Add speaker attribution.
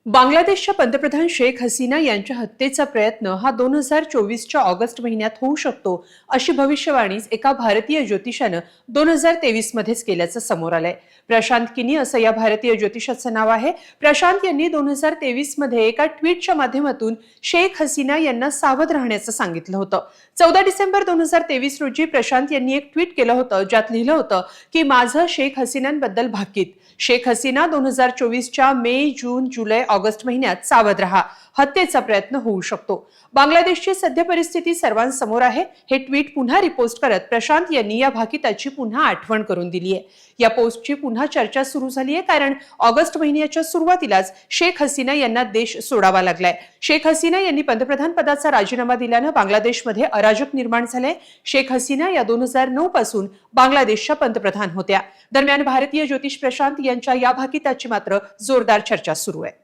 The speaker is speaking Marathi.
Speaker 1: बांगलादेशच्या पंतप्रधान शेख हसीना यांच्या हत्येचा प्रयत्न हा 2024च्या ऑगस्ट महिन्यात होऊ शकतो अशी भविष्यवाणी एका भारतीय ज्योतिषानं 2023 मध्येच केल्याचं समोर आलंय। प्रशांत किनी असं या भारतीय ज्योतिषाचं नाव आहे। प्रशांत यांनी 2023 मध्ये एका ट्विटच्या माध्यमातून शेख हसीना यांना सावध राहण्याचं सांगितलं होतं। 14 डिसेंबर 2023 रोजी प्रशांत यांनी एक ट्विट केलं होतं, ज्यात लिहिलं होतं की माझं शेख हसीनांबद्दल भाकीत। शेख हसीना 2024च्या मे, जून, जुलै, ऑगस्ट महिन्यात सावध रहा, हत्येचा प्रयत्न होऊ शकतो। बांगलादेशची सध्या परिस्थिती सर्वांसमोर आहे। हे ट्विट पुन्हा रिपोस्ट करत प्रशांत यांनी या भाकिताची पुन्हा आठवण करून दिली आहे। या पोस्टची पुन्हा चर्चा सुरू झाली आहे, कारण ऑगस्ट महिन्याच्या सुरुवातीलाच शेख हसीना यांना देश सोडावा लागलाय। शेख हसीना यांनी पंतप्रधान पदाचा राजीनामा दिल्यानं बांगलादेशमध्ये अराजक निर्माण झाले। शेख हसीना या 2009 पासून बांगलादेशच्या पंतप्रधान होत्या। दरम्यान भारतीय ज्योतिष प्रशांत यांच्या या भाकिताची मात्र जोरदार चर्चा सुरू आहे।